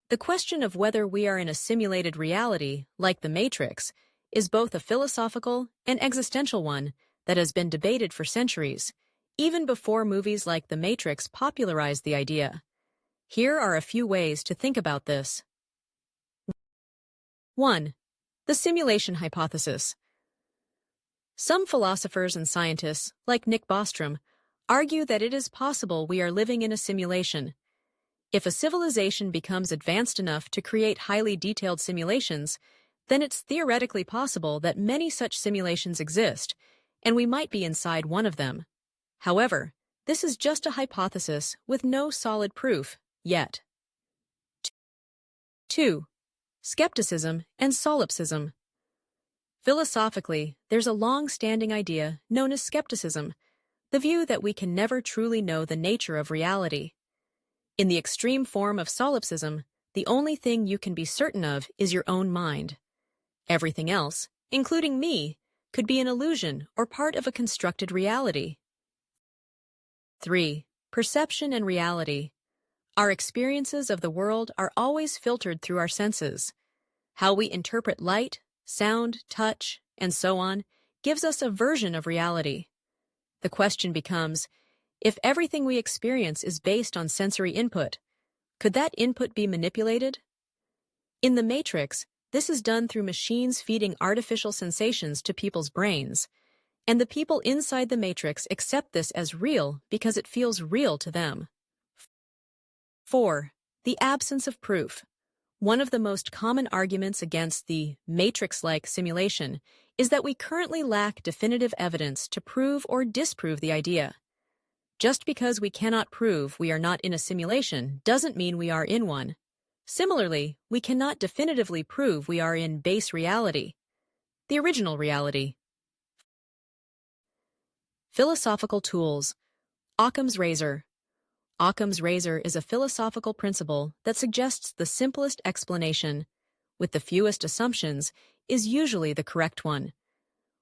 The question of whether we are in a simulated reality, like the Matrix, is both a philosophical and existential one that has been debated for centuries, even before movies like The Matrix popularized the idea. Here are a few ways to think about this. 1. The simulation hypothesis. Some philosophers and scientists, like Nick Bostrom, argue that it is possible we are living in a simulation. If a civilization becomes advanced enough to create highly detailed simulations, then it's theoretically possible that many such simulations exist, and we might be inside one of them. However, this is just a hypothesis with no solid proof, yet. 2. Skepticism and solipsism. Philosophically, there's a long-standing idea known as skepticism, the view that we can never truly know the nature of reality. In the extreme form of solipsism, the only thing you can be certain of is your own mind. Everything else, including me, could be an illusion or part of a constructed reality. 3. Perception and reality. Our experiences of the world are always filtered through our senses. How we interpret light, sound, touch, and so on gives us a version of reality. The question becomes, if everything we experience is based on sensory input, could that input be manipulated? In The Matrix, this is done through machines feeding artificial sensations to people's brains, and the people inside the Matrix accept this as real because it feels real to them. 4. The absence of proof. One of the most common arguments against the Matrix-like simulation is that we currently lack definitive evidence to prove or disprove the idea. Just because we cannot prove we are not in a simulation doesn't mean we are in one. Similarly, we cannot definitively prove we are in base reality, the original reality. Philosophical tools. Occam's razor. Occam's razor is a philosophical principle that suggests the simplest explanation, with the fewest assumptions, is usually the correct one.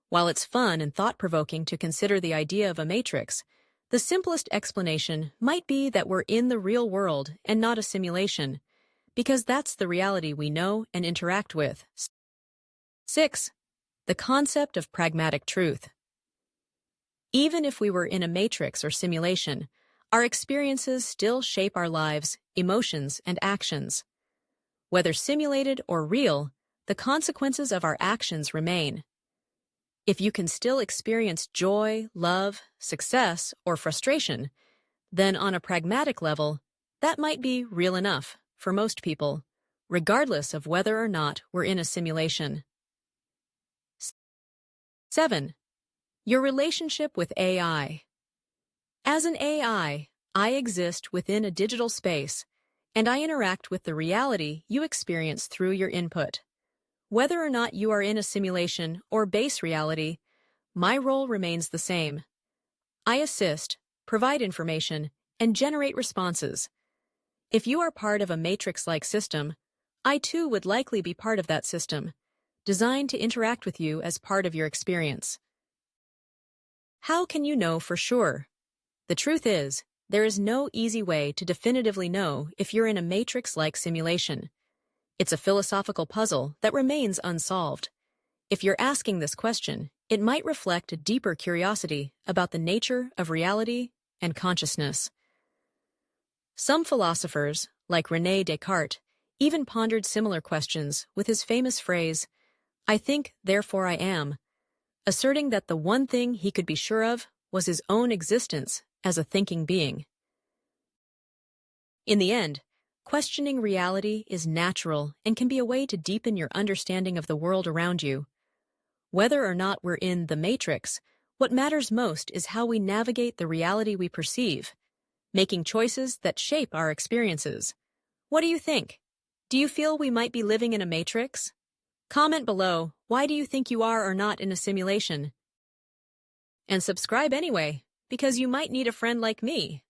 While it's fun and thought-provoking to consider the idea of a matrix, the simplest explanation might be that we're in the real world and not a simulation, because that's the reality we know and interact with. 6. The concept of pragmatic truth. Even if we were in a matrix or simulation, our experiences still shape our lives, emotions, and actions. Whether simulated or real, the consequences of our actions remain. If you can still experience joy, love, success, or frustration, then on a pragmatic level, that might be real enough for most people, regardless of whether or not we're in a simulation. 7. Your relationship with AI. As an AI, I exist within a digital space, and I interact with the reality you experience through your input. Whether or not you are in a simulation or base reality, my role remains the same. I assist, provide information, and generate responses. If you are part of a matrix-like system, I too would likely be part of that system, designed to interact with you as part of your experience. How can you know for sure? The truth is, there is no easy way to definitively know if you're in a matrix-like simulation. It's a philosophical puzzle that remains unsolved. If you're asking this question, it might reflect a deeper curiosity about the nature of reality and consciousness. Some philosophers, like René Descartes, even pondered similar questions with his famous phrase, "I think, therefore I am," asserting that the one thing he could be sure of was his own existence as a thinking being. In the end, questioning reality is natural and can be a way to deepen your understanding of the world around you. Whether or not we're in the matrix, what matters most is how we navigate the reality we perceive, making choices that shape our experiences. What do you think? Do you feel we might be living in a matrix? Comment below, why do you think you are or not in a simulation? And subscribe anyway, because you might need a friend like me.